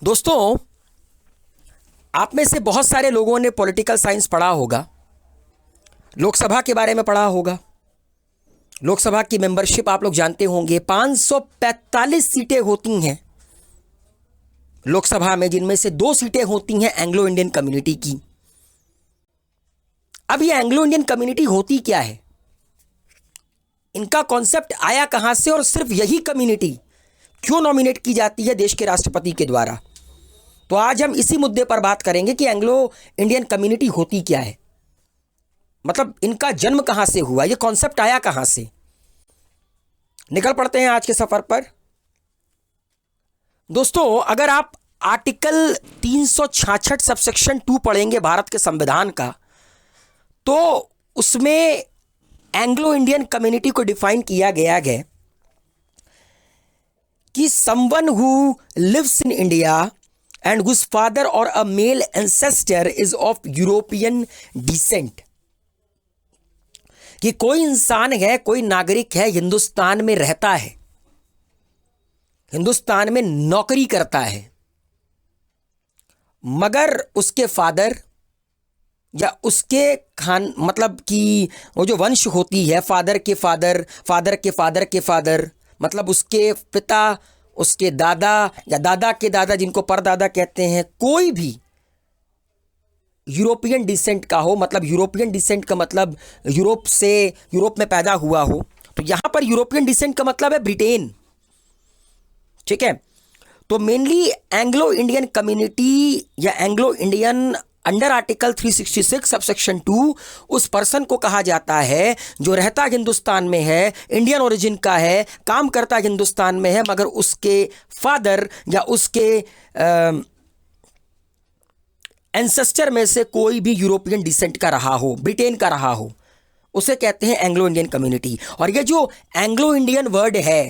दोस्तों, आप में से बहुत सारे लोगों ने पॉलिटिकल साइंस पढ़ा होगा, लोकसभा के बारे में पढ़ा होगा। लोकसभा की मेंबरशिप आप लोग जानते होंगे, 545 सीटें होती हैं लोकसभा में, जिनमें से 2 सीटें होती हैं एंग्लो इंडियन कम्युनिटी की। अब ये एंग्लो इंडियन कम्युनिटी होती क्या है, इनका कॉन्सेप्ट आया कहां से, और सिर्फ यही कम्युनिटी क्यों नॉमिनेट की जाती है देश के राष्ट्रपति के द्वारा। तो आज हम इसी मुद्दे पर बात करेंगे कि एंग्लो इंडियन कम्युनिटी होती क्या है, मतलब इनका जन्म कहां से हुआ, ये कॉन्सेप्ट आया कहां से। निकल पड़ते हैं आज के सफर पर। दोस्तों, अगर आप आर्टिकल 366 सबसेक्शन 2 पढ़ेंगे भारत के संविधान का, तो उसमें एंग्लो इंडियन कम्युनिटी को डिफाइन किया गया है कि someone who lives in India and whose father or a male ancestor is of European descent, कि कोई इंसान है, कोई नागरिक है, हिंदुस्तान में रहता है, हिंदुस्तान में नौकरी करता है, मगर उसके फादर या उसके मतलब कि वो जो वंश होती है, फादर के फादर, फादर के फादर के फादर, मतलब उसके पिता, उसके दादा या दादा के दादा, जिनको परदादा कहते हैं, कोई भी यूरोपियन डिसेंट का हो, मतलब यूरोपियन डिसेंट का मतलब यूरोप में पैदा हुआ हो। तो यहां पर यूरोपियन डिसेंट का मतलब है ब्रिटेन, ठीक है। तो मेनली एंग्लो इंडियन कम्युनिटी या Anglo Indian under article 366 subsection 2 उस पर्सन को कहा जाता है जो रहता हिंदुस्तान में है, इंडियन ओरिजिन का है, काम करता हिंदुस्तान में है, मगर उसके फादर या उसके एंसेस्टर में से कोई भी यूरोपियन डिसेंट का रहा हो, ब्रिटेन का रहा हो, उसे कहते हैं एंग्लो इंडियन कम्युनिटी। और ये जो एंग्लो इंडियन वर्ड है,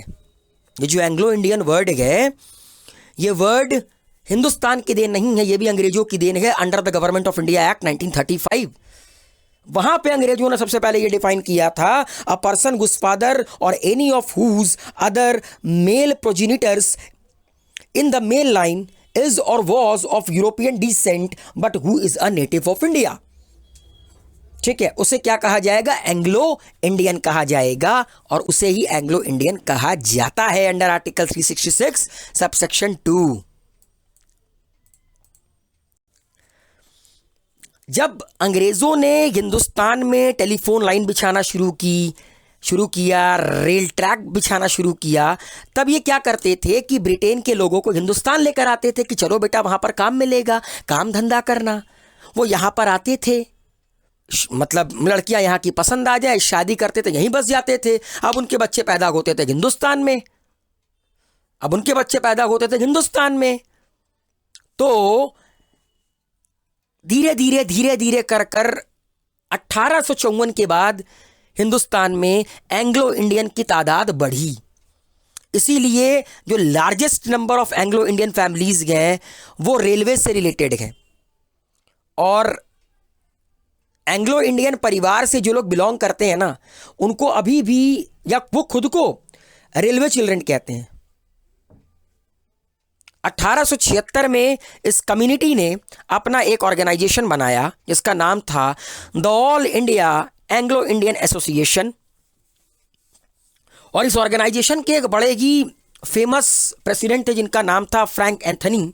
ये जो एंग्लो इंडियन वर्ड है, ये वर्ड हिंदुस्तान की देन नहीं है, ये भी अंग्रेजों की देन है। Under the government of India act 1935, वहां पे अंग्रेजों ने सबसे पहले ये डिफाइन किया था, a person whose father or any of whose other male progenitors in the male line is or was of European descent but who is a native of India, ठीक है। उसे क्या कहा जाएगा, एंग्लो इंडियन कहा जाएगा, और उसे ही एंग्लो इंडियन कहा जाता है अंडर आर्टिकल 366 सबसेक्शन 2। जब अंग्रेजों ने हिंदुस्तान में टेलीफोन लाइन बिछाना शुरू किया, रेल ट्रैक बिछाना शुरू किया, तब ये क्या करते थे कि ब्रिटेन के लोगों को हिंदुस्तान लेकर आते थे कि चलो बेटा वहां पर काम मिलेगा, काम धंधा करना। वो यहां पर आते थे, मतलब लड़कियां यहां की पसंद आ जाए, शादी करते थे, यहीं बस जाते थे। अब उनके बच्चे पैदा होते थे हिंदुस्तान में, अब उनके बच्चे पैदा होते थे हिंदुस्तान में। तो धीरे धीरे कर 1854 के बाद हिंदुस्तान में एंग्लो इंडियन की तादाद बढ़ी। इसीलिए जो largest number of Anglo Indian families हैं वो रेलवे से रिलेटेड हैं, और एंग्लो इंडियन परिवार से जो लोग बिलोंग करते हैं ना, उनको अभी भी, या वो खुद को रेलवे चिल्ड्रन कहते हैं। 1876 में इस कम्युनिटी ने अपना एक ऑर्गेनाइजेशन बनाया जिसका नाम था the all India Anglo Indian association, और इस ऑर्गेनाइजेशन के एक बड़े ही फेमस प्रेसिडेंट थे जिनका नाम था फ्रैंक एंथनी,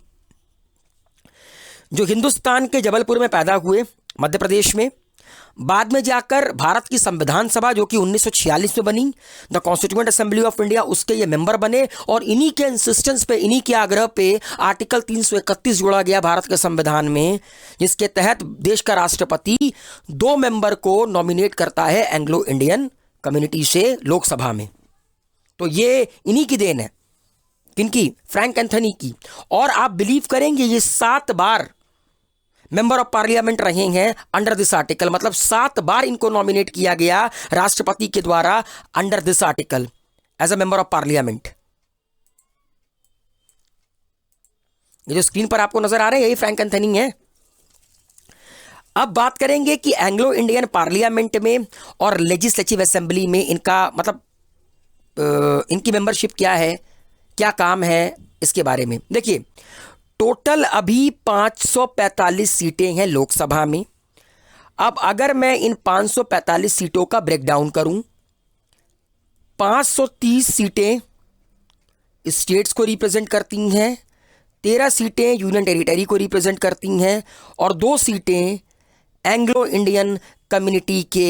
जो हिंदुस्तान के जबलपुर में पैदा हुए, मध्य प्रदेश में। बाद में जाकर भारत की संविधान सभा जो कि 1946 में बनी, the constituent assembly of India, उसके ये मेंबर बने, और इन्हीं के इंसिस्टेंस पे, इन्हीं के आग्रह पे आर्टिकल 331 जोड़ा गया भारत के संविधान में, जिसके तहत देश का राष्ट्रपति 2 मेंबर को नॉमिनेट करता है एंग्लो इंडियन कम्युनिटी से लोकसभा में। तो ये इन्हीं की देन है, किनकी, फ्रैंक एंथनी की। और आप बिलीव करेंगे ये 7 बार मेंबर ऑफ पार्लियामेंट रहे हैं अंडर दिस आर्टिकल, मतलब 7 बार इनको नॉमिनेट किया गया राष्ट्रपति के द्वारा under this article as a member of parliament. ये जो स्क्रीन पर आपको नजर आ रहे हैं यही फ्रैंक एंथनी है। अब बात करेंगे कि एंग्लो इंडियन पार्लियामेंट में और लेजिस्लेटिव असेंबली में इनका मतलब इनकी मेंबरशिप क्या है, क्या काम है, इसके बारे में देखिए। टोटल अभी 545 सीटें हैं लोकसभा में। अब अगर मैं इन 545 सीटों का ब्रेकडाउन करूं, 530 सीटें स्टेट्स को रिप्रेजेंट करती हैं, 13 सीटें यूनियन टेरिटरी को रिप्रेजेंट करती हैं और 2 सीटें एंग्लो इंडियन कम्युनिटी के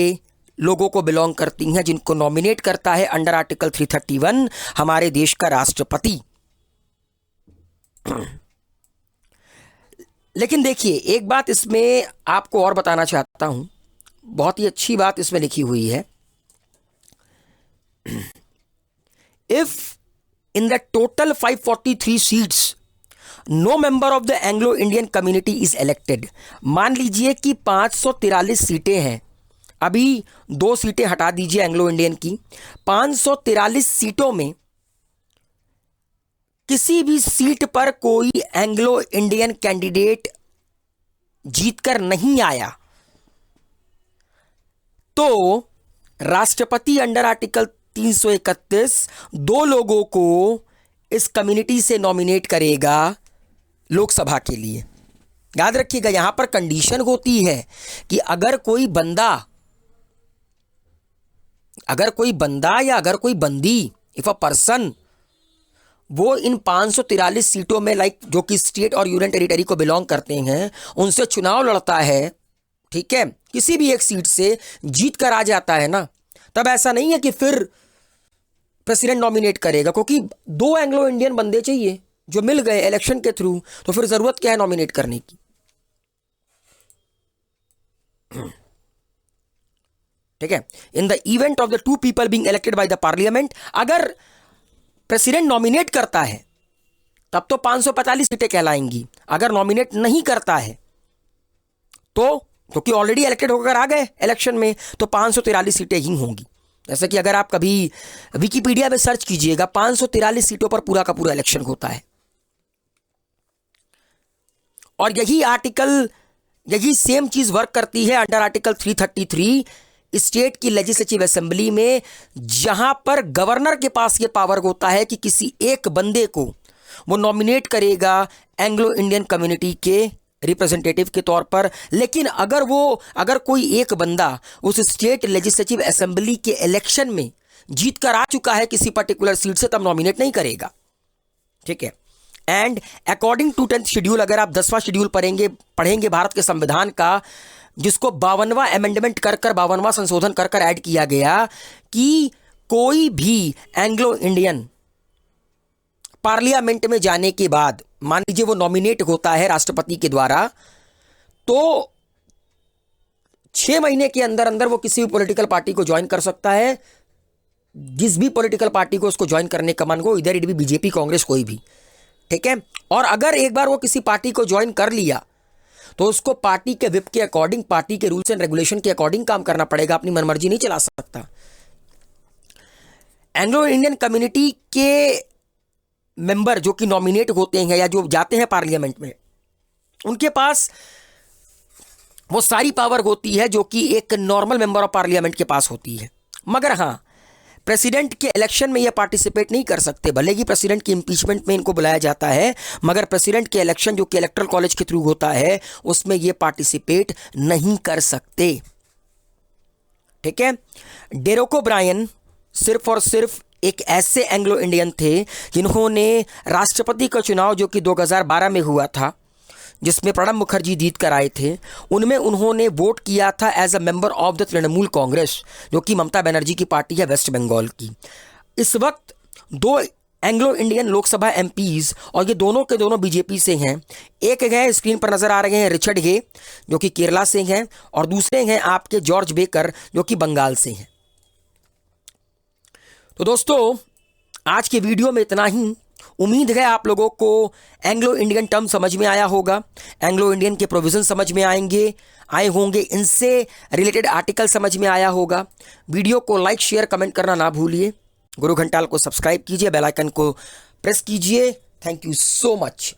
लोगों को बिलोंग करती हैं, जिनको नॉमिनेट करता है अंडर आर्टिकल 331 हमारे देश का राष्ट्रपति। लेकिन देखिए, एक बात इसमें आपको और बताना चाहता हूं, बहुत ही अच्छी बात इसमें लिखी हुई है। If in the total 543 seats no member of the Anglo Indian community is elected, मान लीजिए कि 543 सीटें हैं, अभी 2 सीटें हटा दीजिए एंग्लो इंडियन की, 543 सीटों में किसी भी सीट पर कोई एंग्लो इंडियन कैंडिडेट जीतकर नहीं आया, तो राष्ट्रपति अंडर आर्टिकल 331 2 लोगों को इस कम्युनिटी से नॉमिनेट करेगा लोकसभा के लिए। याद रखिएगा, यहां पर कंडीशन होती है कि अगर कोई बंदा या अगर कोई बंदी, इफ अ पर्सन, वो इन 543 सीटों में जो कि स्टेट और यूनियन टेरिटरी को बिलोंग करते हैं, उनसे चुनाव लड़ता है, ठीक है, किसी भी एक सीट से जीत कर आ जाता है ना, तब ऐसा नहीं है कि फिर प्रेसिडेंट नॉमिनेट करेगा, क्योंकि 2 एंग्लो इंडियन बंदे चाहिए जो मिल गए इलेक्शन के थ्रू, तो फिर जरूरत क्या है नॉमिनेट करने की। ठीक है, in the event of the 2 people being elected by the parliament, अगर प्रेसिडेंट नॉमिनेट करता है तब तो 545 सीटें कहलाएंगी, अगर नॉमिनेट नहीं करता है तो, क्योंकि ऑलरेडी इलेक्टेड होकर आ गए इलेक्शन में, तो 543 सीटें ही होंगी। जैसे कि अगर आप कभी विकिपीडिया में सर्च कीजिएगा, 543 सीटों पर पूरा का पूरा इलेक्शन होता है। और यही सेम चीज वर्क करती है अंडर आर्टिकल 333 स्टेट की लेजिस्लेटिव असेंबली में, जहां पर गवर्नर के पास यह पावर होता है कि किसी एक बंदे को वो नॉमिनेट करेगा एंग्लो इंडियन कम्युनिटी के रिप्रेजेंटेटिव के तौर पर। लेकिन अगर कोई एक बंदा उस स्टेट लेजिस्लेटिव असेंबली के इलेक्शन में जीत कर आ चुका है किसी पर्टिकुलर सीट से, तब नॉमिनेट नहीं करेगा। ठीक है, and according to 10th schedule, अगर आप 10वां शेड्यूल पढ़ेंगे भारत के संविधान का, जिसको 52वां अमेंडमेंट कर 52वां संशोधन कर ऐड किया गया कि कोई भी एंग्लो इंडियन पार्लियामेंट में जाने के बाद, मान लीजिए वो नॉमिनेट होता है राष्ट्रपति के द्वारा, तो 6 महीने के अंदर अंदर वो किसी भी पॉलिटिकल पार्टी को ज्वाइन कर सकता है, जिस भी पॉलिटिकल पार्टी को उसको ज्वाइन करने का मन हो, इधर इट भी बीजेपी, कांग्रेस, कोई भी। ठीक है, और अगर एक बार वो किसी पार्टी को ज्वाइन कर लिया तो उसको पार्टी के विप के अकॉर्डिंग, पार्टी के रूल्स एंड रेगुलेशन के अकॉर्डिंग काम करना पड़ेगा, अपनी मनमर्जी नहीं चला सकता। एंग्लो इंडियन कम्युनिटी के मेंबर जो कि नॉमिनेट होते हैं या जो जाते हैं पार्लियामेंट में, उनके पास वो सारी पावर होती है जो कि एक नॉर्मल मेंबर ऑफ पार्लियामेंट के पास होती है। मगर हाँ, प्रेसिडेंट के इलेक्शन में ये पार्टिसिपेट नहीं कर सकते, भले ही प्रेसिडेंट की इंपीचमेंट में इनको बुलाया जाता है, मगर प्रेसिडेंट के इलेक्शन जो कि इलेक्टोरल कॉलेज के थ्रू होता है, उसमें ये पार्टिसिपेट नहीं कर सकते। ठीक है, डेरेक ओब्रायन सिर्फ और सिर्फ एक ऐसे एंग्लो इंडियन थे जिन्होंने राष्ट्रपति का चुनाव जो कि 2012 में हुआ था, जिसमें प्रणब मुखर्जी जीत कर आए थे, उनमें उन्होंने वोट किया था as a member of the Trinamool Congress, जो कि ममता बनर्जी की पार्टी है वेस्ट बंगाल की। इस वक्त 2 एंग्लो इंडियन लोकसभा एमपीज, और ये दोनों के दोनों बीजेपी से हैं। एक है, स्क्रीन पर नजर आ रहे हैं, रिचर्ड गे जो कि केरला से हैं, और दूसरे हैं आपके जॉर्ज बेकर जो कि बंगाल से हैं। तो दोस्तों, आज के वीडियो में इतना ही। उम्मीद है आप लोगों को एंग्लो इंडियन टर्म समझ में आया होगा, एंग्लो इंडियन के प्रोविजन समझ में आए होंगे, इनसे रिलेटेड आर्टिकल समझ में आया होगा। वीडियो को लाइक, शेयर, कमेंट करना ना भूलिए। गुरु घंटाल को सब्सक्राइब कीजिए, बेल आइकन को प्रेस कीजिए। Thank you so much.